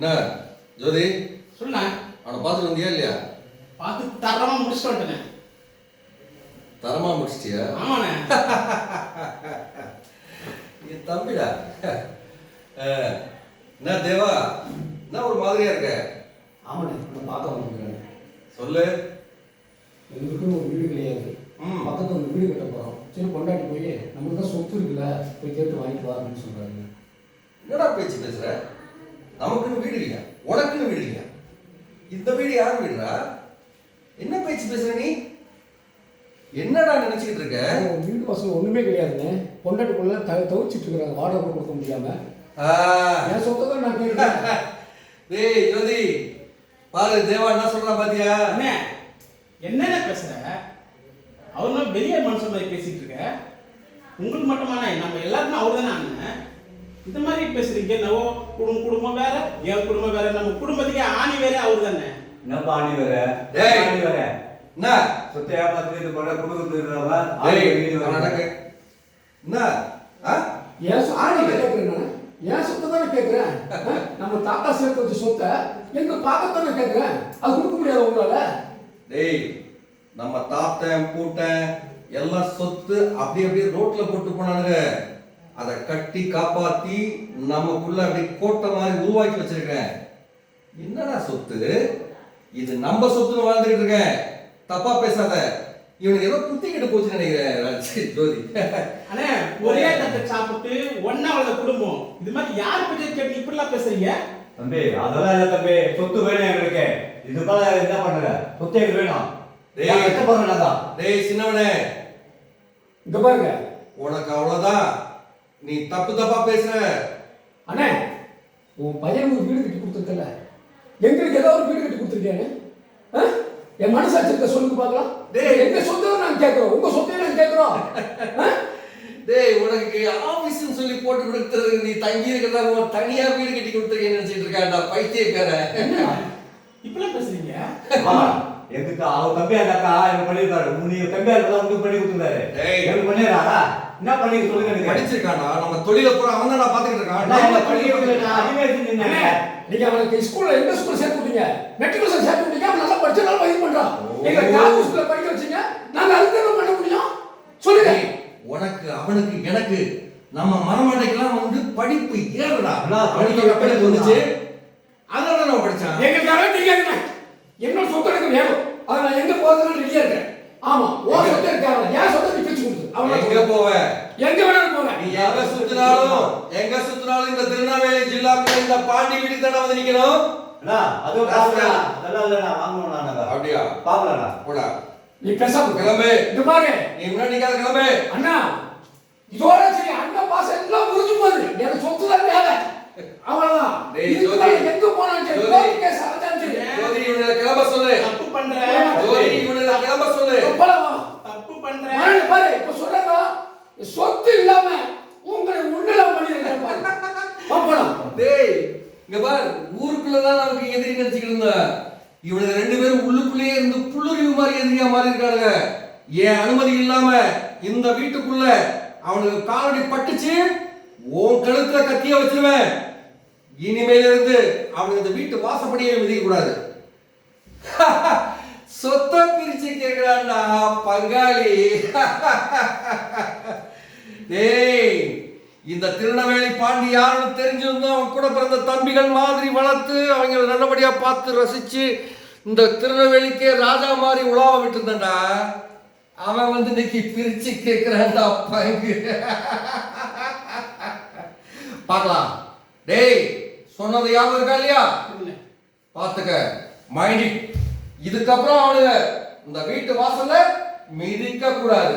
என்ன ஜோதி சொல்லுண்ணா. அவனை பார்த்துட்டு வந்தியா இல்லையா? பார்த்து தரமா முடிச்சுட்டு வந்துட்டேண்ணே. தரமா முடிச்சிட்டியா? ஆமாண்ணே. என் தம்பிடா. என்ன தேவா, என்ன ஒரு மாதிரியா இருக்க? ஆமாண்ணே, நான் பார்க்க வந்துருக்கேன். சொல்லு. எங்களுக்குன்னு ஒரு வீடு கிடையாது. பக்கத்துல ஒரு வீடு கட்ட போறோம். சரி கொண்டாடி போய் நம்மளுக்கு தான் சொத்து இருக்குல்ல, போய் கேட்டு வாங்கிட்டு வா அப்படின்னு சொல்றாங்க. என்னடா பேச்சு பேசுற? நமக்குன்னு வீடு இல்லையா? உனக்குன்னு வீடு இல்லையா? இந்த வீடு யார் வீடுடா? என்ன பேச்சு பேசுற நீ? என்னடா நினைச்சுக்கிட்டு இருக்க? வீடு வசதி ஒண்ணுமே கிடையாதுன்னு கொண்டாடிக்குள்ள தவிச்சிட்டு இருக்கிறாங்க, வாடகை கொடுக்க முடியாம. என் சொத்தை தான் நான் கேட்கிறேன். டேய் ஜோதி, பாரு தேவா என்ன சொல்றான் பாத்தியா? அண்ணே, என்னென்ன பேசுற? அவரும் பெரிய மனுஷன் மாதிரி பேசிட்டு இருக்க. உங்களுக்கு மட்டுமாண்ணே, நம்ம எல்லாருமே அவர் தானே அண்ணன். இந்த மாதிரி பேசுறீங்க. என்னவோ குடும்பம் வேற, என் குடும்பம் வேற, நம்ம குடும்பத்துக்கே ஆணி வேற அவர் தானே. என்னப்பா ஆணி வேற? டேய் ஆணி வேற என்ன சொத்தை ஏமாத்திட்டு இது பண்ண குடும்பத்துக்கு இருக்கிறவன் டேய் என்ன என் சொத்தை கேட்கிறேன். என் சொத்தை தானே கேட்கிறேன். நம்ம தாத்தா சேர்த்து வச்ச சொத்தை எங்க பார்க்கத்தானே கேட்கிறேன். அது கொடுக்க முடியாது உங்களால. டேய் நம்ம தாத்தன் பூட்டன் எல்லாம் சொத்து அப்படியே ரோட்ல போட்டு போனானுங்க. அதை கட்டி காப்பாத்தி நமக்குள்ள அப்படி கோட்டை மாதிரி உருவாக்கி வச்சிருக்கேன். என்னடா சொத்து இது? நம்ம சொத்துன்னு வாழ்ந்துகிட்டு இருக்கேன். தப்பா பேசாத. இவனுக்கு ஏதோ குத்திக்கிட்டு போச்சுன்னு நினைக்கிறேன் ஜோதி. அண்ணே, ஒரே தட்டை சாப்பிட்டு ஒன்னா வளர்ந்த குடும்பம். இது மாதிரி யார் பற்றி கேட்டு இப்படிலாம் பேசுறீங்க? தம்பி அதெல்லாம் இல்ல தம்பி, சொத்து வேணும் எங்களுக்கு. இது போல என்ன பண்ற? சொத்து எங்களுக்கு வேணும். டேய் கஷ்டப்படுறா. டேய் சின்னவனே, இங்க பாருங்க, உனக்கு அவ்வளவுதான். நீ தப்பா பேசுற. அண்ணே உன் பையன் ஒரு வீடு கட்டி கொடுத்துருக்கல, எங்களுக்கு ஏதாவது ஒரு வீடு கட்டி கொடுத்துருக்கியானே? என் மனசாட்சி இருக்க சொல்லுங்க பார்க்கலாம். டேய் எங்க சொத்தை நாங்க கேட்கிறோம், உங்க சொத்தை நாங்க கேட்கிறோம். டேய் உனக்கு ஆபீஸ்னு சொல்லி போட்டு கொடுத்துறது, நீ தங்கி இருக்கிறதா தனியா வீடு கட்டி கொடுத்துருக்கேன்னு நினைச்சிட்டு இருக்காண்டா பைத்தியக்காரன். இப்படிலாம் பேசுறீங்க? எதுக்கு அவ தம்பியா அக்கா எனக்கு பண்ணிருக்காரு. நீ தம்பியா இருக்கா உங்களுக்கு பண்ணி கொடுத்துருக்காரு. எனக்கு பண்ணிடுறாரா? என்ன பண்ணி சொல்லுங்க. நீங்க படிச்சிருக்கானா? நம்ம தொழில பூரா அவன் தான் பாத்துக்கிட்டு இருக்கான். நீங்க அவனுக்கு ஸ்கூல்ல எந்த ஸ்கூல் சேர்த்து விட்டீங்க? மெட்ரிகுலேஷன் சேர்த்து விட்டீங்க. அவன் நல்லா படிச்சு நல்லா இது பண்றான். நீங்க காலேஜ் ஸ்கூல்ல படிக்க வச்சீங்க. நாங்க அதுக்கு என்ன பண்ண முடியும் சொல்லுங்க. உனக்கு அவனுக்கு எனக்கு நம்ம மரமண்டைக்கெல்லாம் வந்து படிப்பு ஏறடா. அவனுக்கு கப்பலுக்கு வந்துச்சு, அதனால நான் படிச்சான். எங்களுக்காக நீங்க என்னோட சொத்து எனக்கு வேணும். அதை நான் எங்க போறதுன்னு ரெடியா இருக்கேன். ஆமா, உன் சொத்து இருக்காங்க. என் சொத்தை நீ பிரிச்சு கொடுத்து அவன் எங்க போவ? எங்க வேணாலும் போவேன். நீ எங்க சுத்தினாலும் இந்த திருநெல்வேலி ஜில்லாக்குள்ள இந்த பாண்டி வீட்டுக்கு தானே வந்து நிக்கணும். அதுவும் அதெல்லாம் இல்ல, நான் வாங்கணும். நாங்க அப்படியா? பாக்கலடா போடா நீ பேசாம கிளம்பு. இங்க பாரு, நீ முன்னாடி நிக்காத, கிளம்பு. அண்ணா இதோட சரி. அண்ணா பாசம் எல்லாம் முடிஞ்சு போகுது. எனக்கு சொத்து தான் தேவை. அவ்வளவுதான். எங்க போனாலும் சரி, கோர்ட் கேஸ் அதான் சரி. ஜோதி இவனை கிளம்ப சொல்லு. தப்பு பண்ற. ஜோதி இவனை கிளம்ப சொல்லு. தப்பு பண்ற. பாரு இப்ப சொல்றேன், சொத்து இல்லாம உங்களை உன்னலாம் பண்ணிருக்கேன் பாரு. பாப்பலாம். டேய் இங்க பாரு, ஊருக்குள்ளதான் நமக்கு எதிரி நினைச்சுக்கிட்டு இருந்தா, இவனுக்கு ரெண்டு பேரும் உள்ளுக்குள்ளேயே இருந்து புல்லுரிவு மாதிரி எதிரியா மாறி இருக்கானுங்க. என் அனுமதி இல்லாம இந்த வீட்டுக்குள்ள அவனுக்கு காலடி பட்டுச்சு, உன் கழுத்துல கத்திய வச்சிருவேன். இனிமேல இருந்து அவனுக்கு இந்த வீட்டு வாசப்படியே மிதிக்க கூடாது. சொத்த பிரிச்சு கேட்கிறான்டா பங்காளி. டேய் இந்த திருநெல்வேலி பாண்டி யாருன்னு தெரிஞ்சிருந்தோம். அவன் கூட பிறந்த தம்பிகள் மாதிரி வளர்த்து அவங்களை நல்லபடியா பார்த்து ரசிச்சு இந்த திருநெல்வேலிக்கே ராஜா மாதிரி உலாவ விட்டு இருந்தான்டா. அவன் வந்து இன்னைக்கு பிரிச்சு கேட்கிறான்டா பங்கு. பார்க்கலாம். டேய் சொன்னது யாரும் இருக்கா இல்லையா? பார்த்துக்க, மைண்ட். இதுக்கப்புறம் அவனுங்க இந்த வீட்டு வாசல்ல மிதிக்க கூடாது.